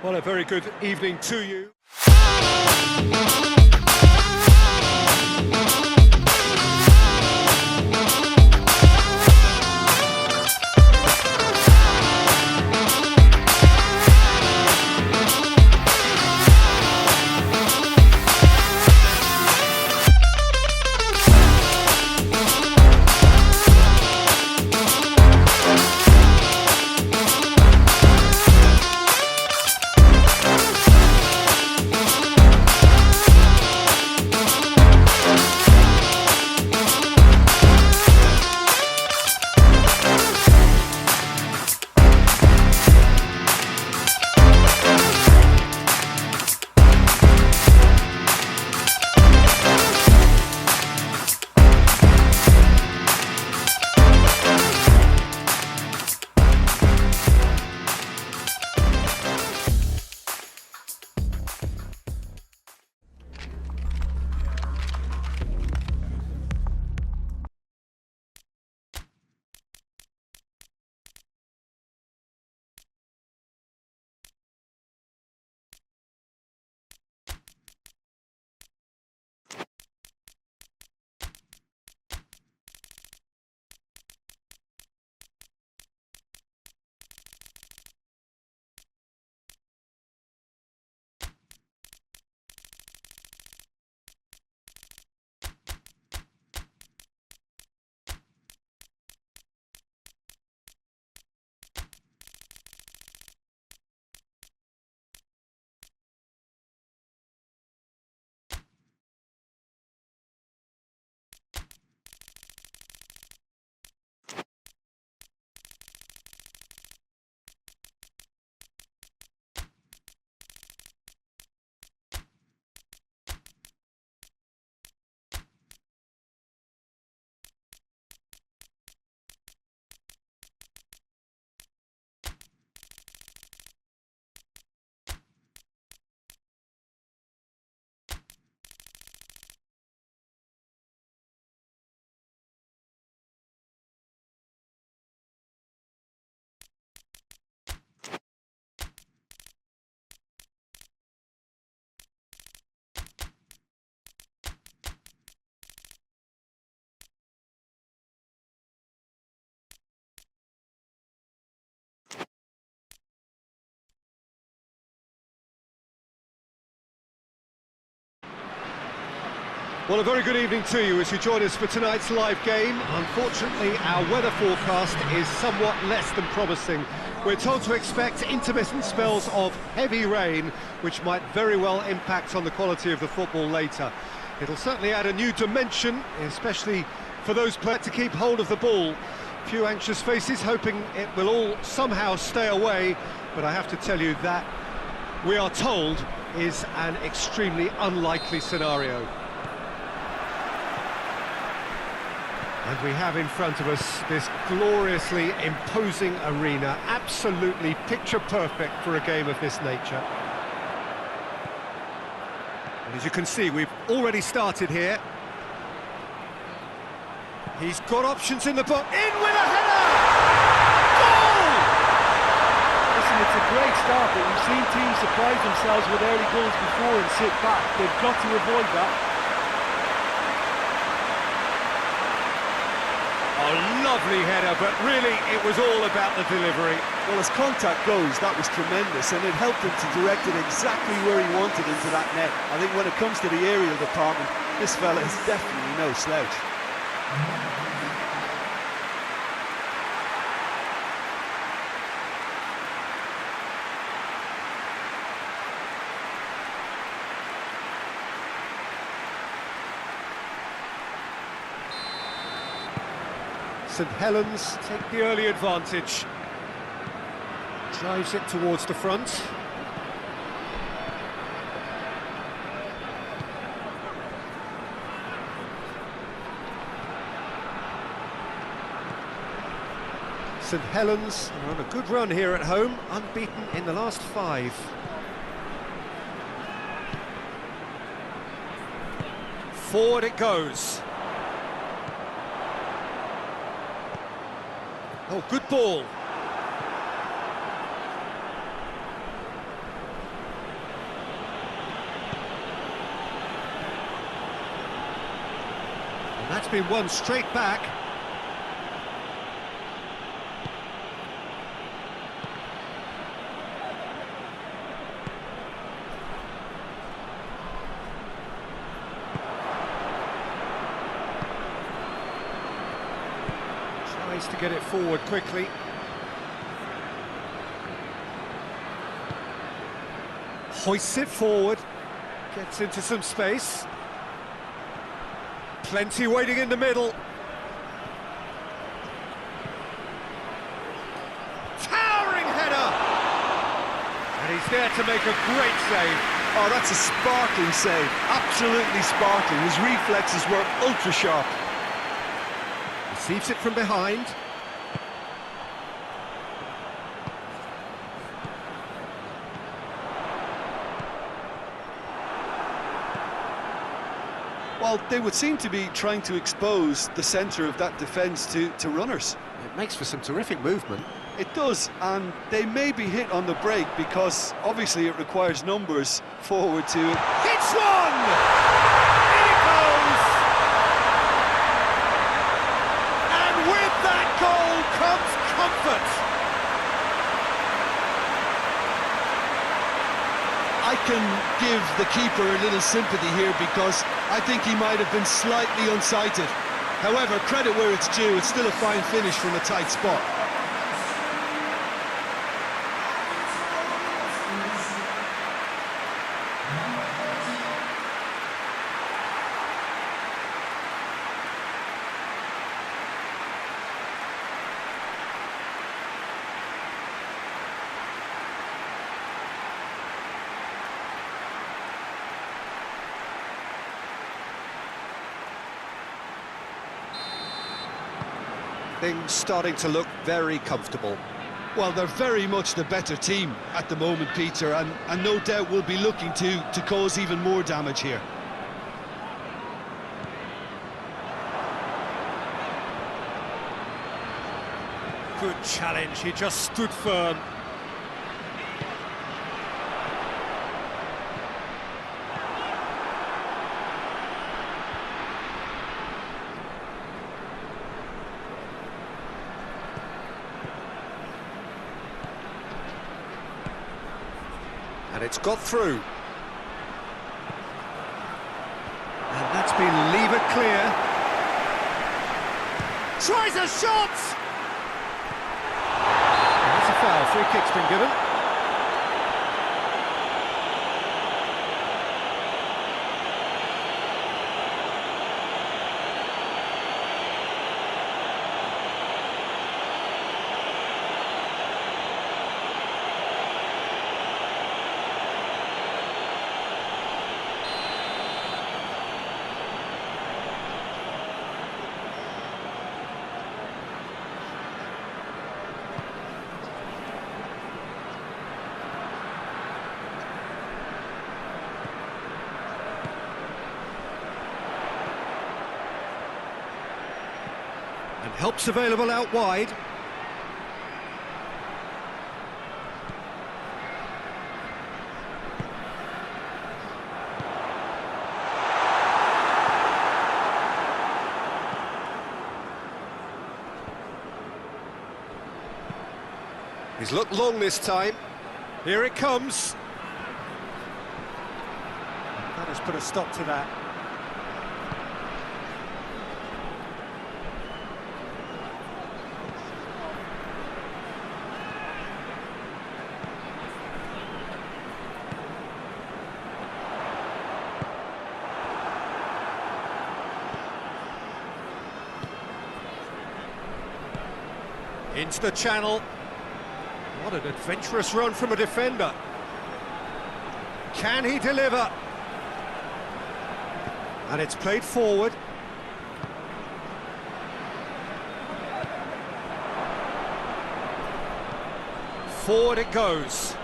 Well, a very good evening to you. Well, a very good evening to you as you join us for tonight's live game. Unfortunately, our weather forecast is somewhat less than promising. We're told to expect intermittent spells of heavy rain, which might very well impact on the quality of the football later. It'll certainly add a new dimension, especially for those players to keep hold of the ball. A few anxious faces hoping it will all somehow stay away, but I have to tell you that we are told is an extremely unlikely scenario. And we have in front of us this gloriously imposing arena, absolutely picture perfect for a game of this nature. And as you can see, we've already started here. He's got options in the box. In with a header! Goal! Listen, it's a great start, but we've seen teams surprise themselves with early goals before and sit back. They've got to avoid that. A lovely header, but really it was all about the delivery. Well, as contact goes, that was tremendous, and it helped him to direct it exactly where he wanted into that net. I think when it comes to the aerial department, this fella is definitely no slouch. Saint Helens take the early advantage. Drives it towards the front. Saint Helens are on a good run here at home, unbeaten in the last 5. Forward it goes. Oh, good ball. That's been won straight back. Tries to get it forward quickly. Hoists it forward. Gets into some space. Plenty waiting in the middle. Towering header! And he's there to make a great save. Oh, that's a sparkling save. Absolutely sparkling. His reflexes were ultra sharp. Receives it from behind. Well, they would seem to be trying to expose the centre of that defence to runners. It makes for some terrific movement. It does, and they may be hit on the break because obviously it requires numbers forward to it. Hits one! In it goes! And with that goal comes comfort. I can give the keeper a little sympathy here because I think he might have been slightly unsighted. However, credit where it's due, it's still a fine finish from a tight spot. Things starting to look very comfortable. Well, they're very much the better team at the moment, Peter, and no doubt will be looking to cause even more damage here. Good challenge, he just stood firm. And it's got through. And that's been levered clear. Tries a shot! And that's a foul, free kick's been given. And help's available out wide. He's looked long this time. Here it comes. That has put a stop to that. Into the channel. What an adventurous run from a defender. Can he deliver? And it's played forward. Forward it goes.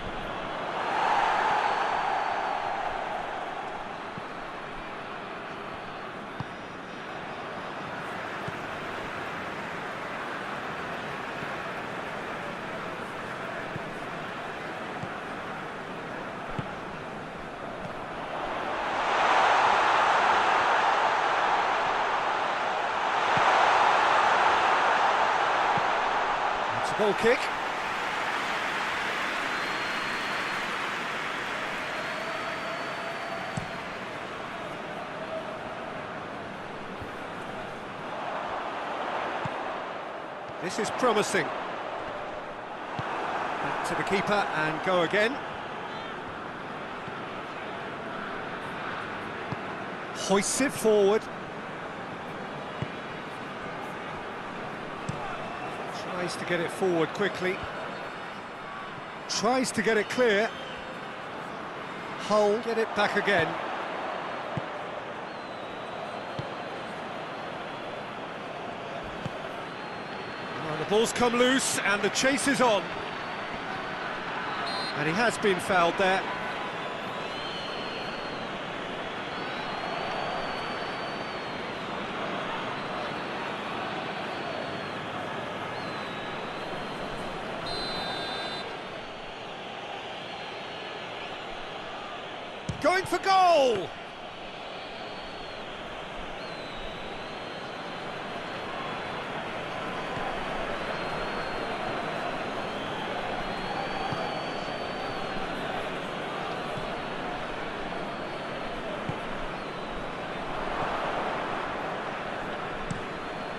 Goal kick. This is promising. Back to the keeper and go again. Hoists it forward. Tries to get it forward quickly. Tries to get it clear. Hull get it back again. Well, the ball's come loose and the chase is on. And he has been fouled there. Going for goal!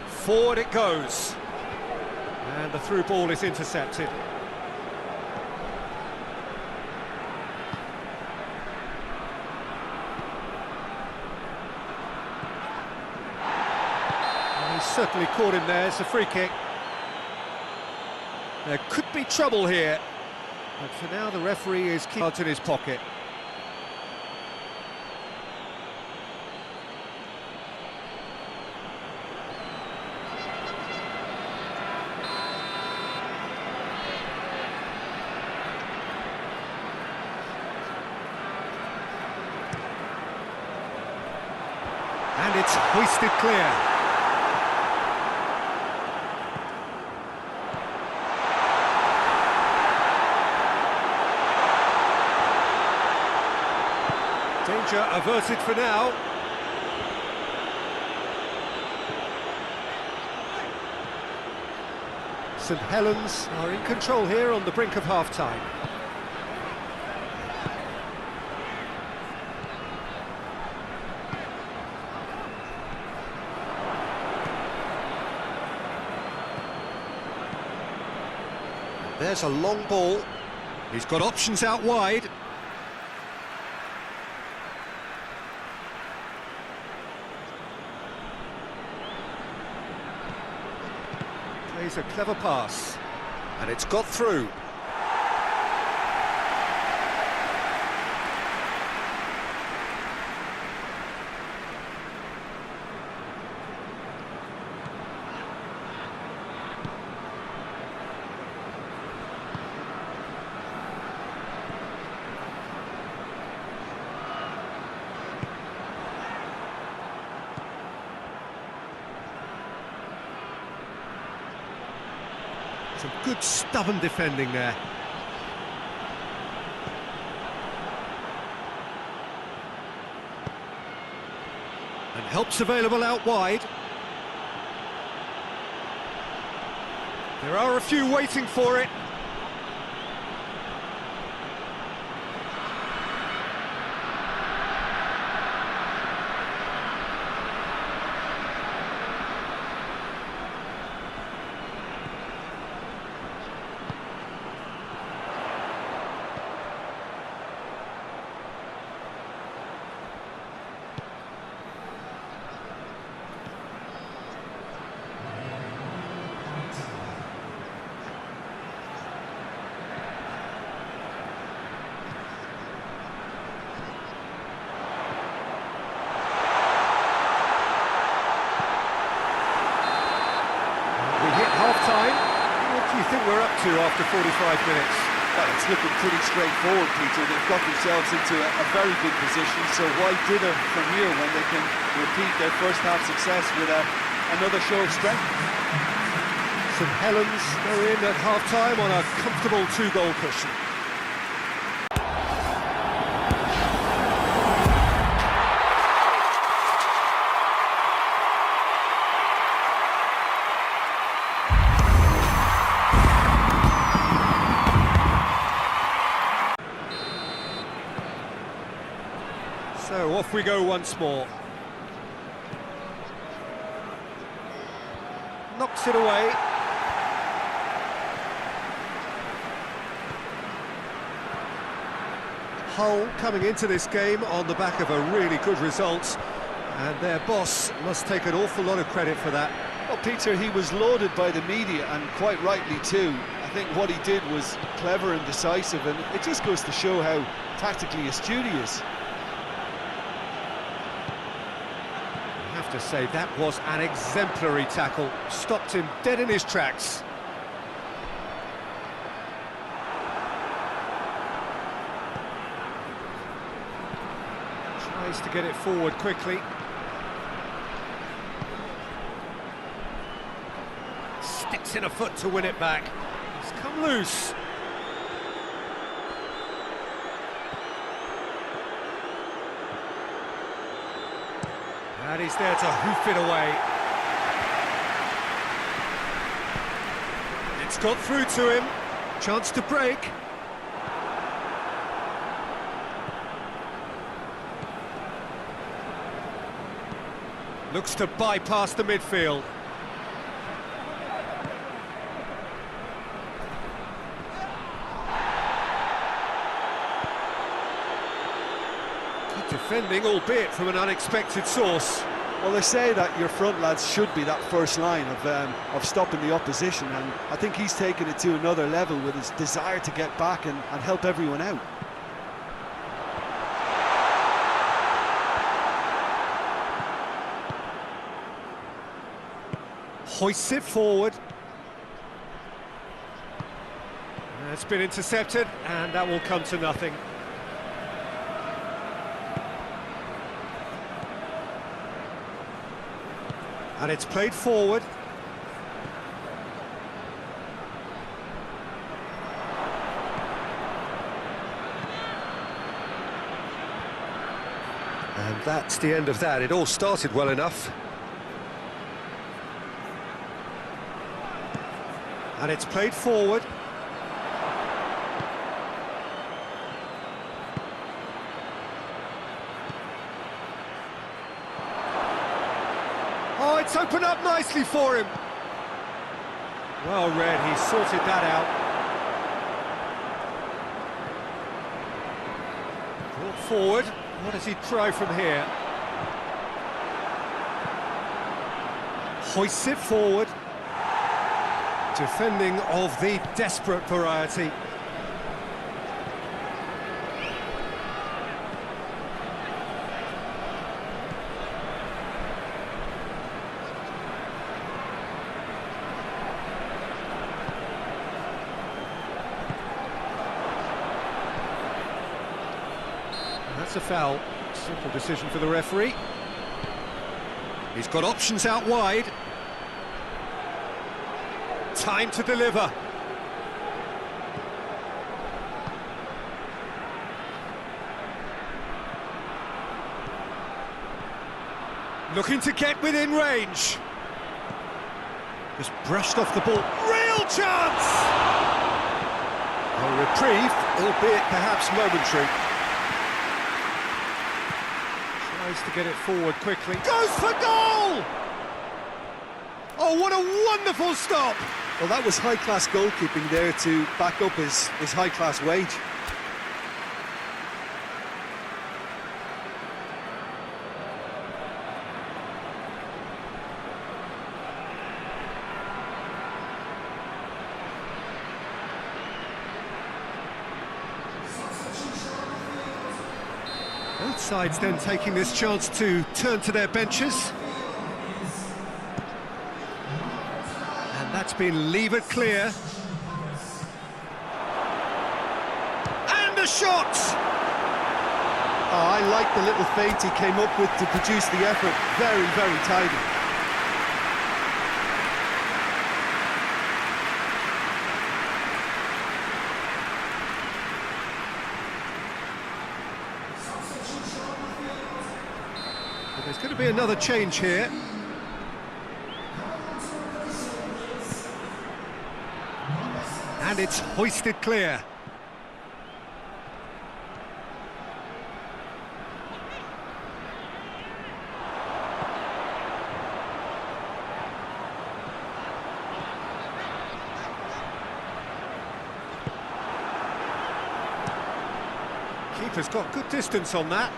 Forward it goes. And the through ball is intercepted. Certainly caught him there. It's a free kick. There could be trouble here, but for now the referee is keeping cards in his pocket. And it's hoisted clear. Danger averted for now. Saint Helens are in control here on the brink of half-time. There's a long ball. He's got options out wide. Plays a clever pass, and it's got through. Some good stubborn defending there. And help's available out wide. There are a few waiting for it. Half-time. What do you think we're up to after 45 minutes? Well, it's looking pretty straightforward, Peter. They've got themselves into a very good position, so why dither from here when they can repeat their first half success with another show of strength? St Helens go in at half-time on a comfortable two-goal cushion. off we go once more. Knocks it away. Hull coming into this game on the back of a really good result, and their boss must take an awful lot of credit for that. Well, Peter, he was lauded by the media, and quite rightly too. I think what he did was clever and decisive, and it just goes to show how tactically astute he is. I have to say, that was an exemplary tackle. Stopped him dead in his tracks. Tries to get it forward quickly. Sticks in a foot to win it back. It's come loose. And he's there to hoof it away. It's got through to him. Chance to break. Looks to bypass the midfield. Good defending, albeit from an unexpected source. Well, they say that your front lads should be that first line of stopping the opposition, and I think he's taken it to another level with his desire to get back and help everyone out. Hoists it forward. It's been intercepted, and that will come to nothing. And it's played forward. And that's the end of that. It all started well enough. And it's played forward. Oh, it's opened up nicely for him. Well read, he sorted that out. Brought forward. What does he try from here? Hoists it forward. Defending of the desperate variety. That's a foul. Simple decision for the referee. He's got options out wide. Time to deliver. Looking to get within range. Just brushed off the ball. Real chance! A reprieve, albeit perhaps momentary. Tries to get it forward quickly. Goes for goal! Oh, what a wonderful stop! Well, that was high-class goalkeeping there to back up his high-class wage. Both sides then taking this chance to turn to their benches. That's been levered clear. And a shot! Oh, I like the little feint he came up with to produce the effort. Very, very tidy. But there's going to be another change here. And it's hoisted clear. Keeper's got good distance on that.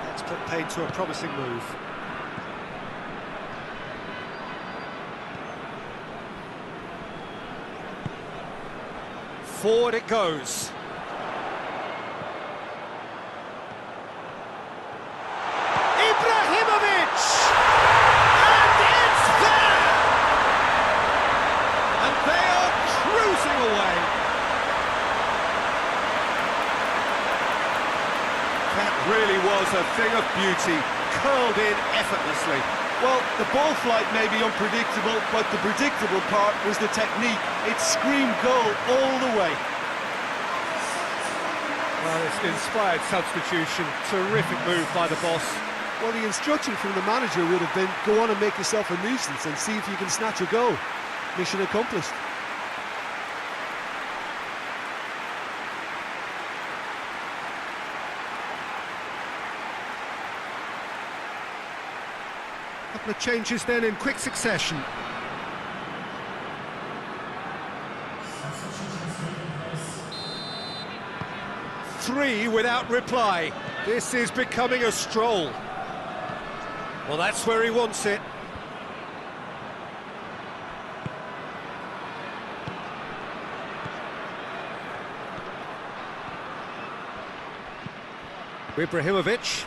That's put paid to a promising move. Forward it goes. Ibrahimovic! And it's there! And they are cruising away. That really was a thing of beauty, curled in effortlessly. Well, the ball flight may be unpredictable, but the predictable part was the technique. It screamed goal all the way. Well, it's an inspired substitution. Terrific move by the boss. Well, the instruction from the manager would have been, go on and make yourself a nuisance and see if you can snatch a goal. Mission accomplished. Couple of changes then in quick succession. Three without reply. This is becoming a stroll. Well, that's where he wants it. Ibrahimovic.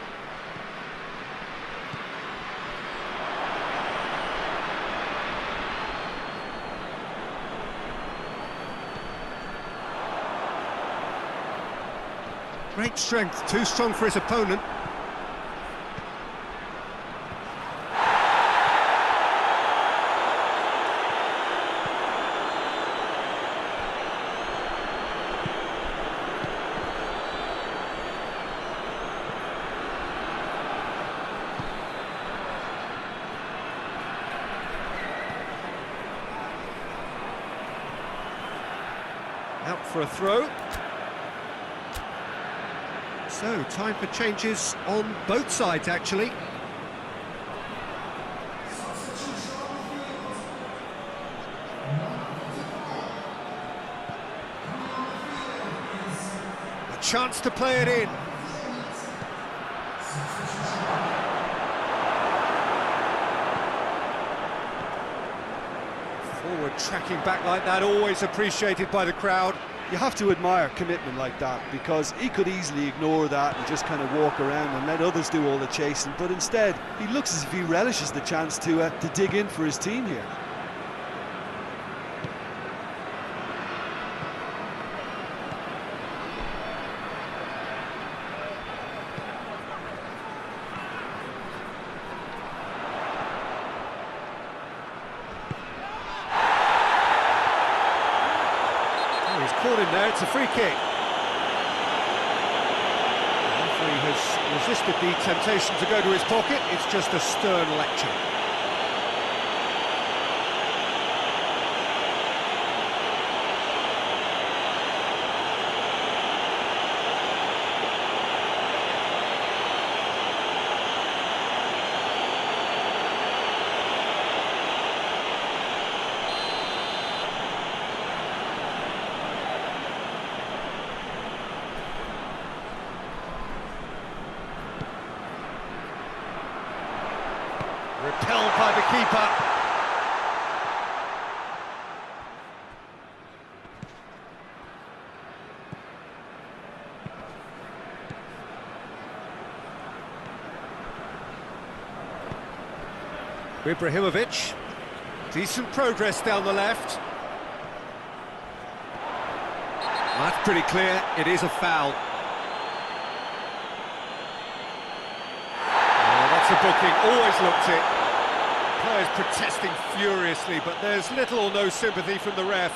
Great strength, too strong for his opponent. Out for a throw. So, time for changes on both sides, actually. A chance to play it in. Forward tracking back like that, always appreciated by the crowd. You have to admire commitment like that, because he could easily ignore that and just kind of walk around and let others do all the chasing, but instead he looks as if he relishes the chance to dig in for his team here. He's caught in there, it's a free kick. The referee has resisted the temptation to go to his pocket, it's just a stern lecture. Repelled by the keeper. Ibrahimovic. Decent progress down the left. That's pretty clear, it is a foul. A booking, always looked it. Players protesting furiously, but there's little or no sympathy from the ref.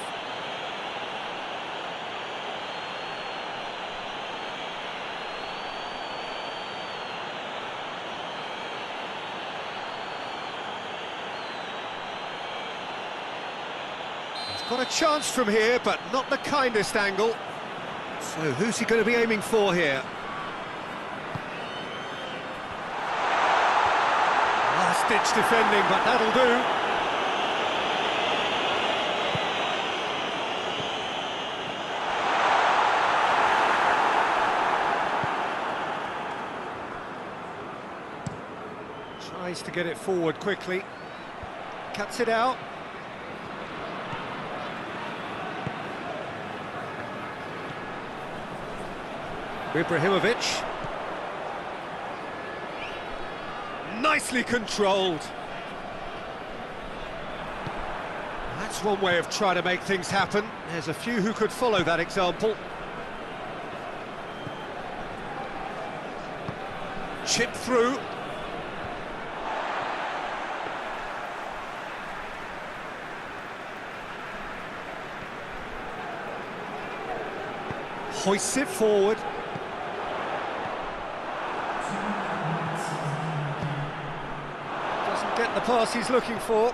He's got a chance from here, but not the kindest angle. So who's he going to be aiming for here? Last-ditch defending, but that'll do. Tries to get it forward quickly. Cuts it out. Ibrahimovic. Nicely controlled. That's one way of trying to make things happen. There's a few who could follow that example. Chip through. Hoists it forward. Doesn't get the pass he's looking for.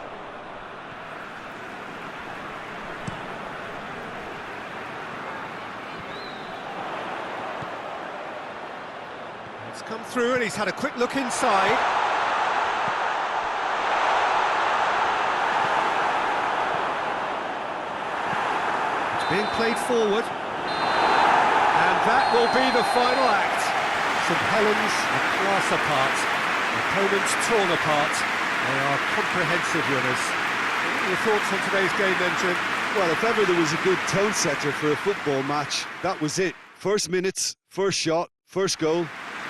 It's come through and he's had a quick look inside. It's being played forward. And that will be the final act. Saint Helens a class apart. Opponents torn apart. They are comprehensive winners. What are your thoughts on today's game then, Jim? Well, if ever there was a good tone setter for a football match, that was it. First minutes, first shot, first goal,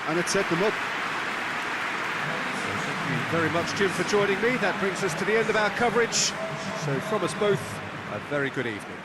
and it set them up. Thank you very much, Jim, for joining me. That brings us to the end of our coverage. So from us both, a very good evening.